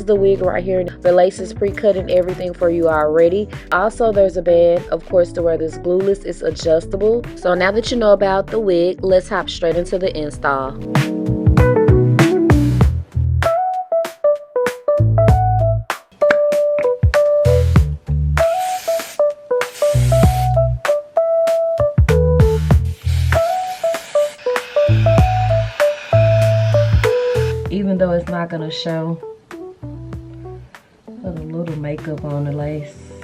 the wig right here. The lace is pre-cut and everything for you already. Also, there's a band, of course, to wear this glueless. It's adjustable. So now that you know about the wig, let's hop straight into the install. Even though it's not gonna show, put a little makeup on the lace.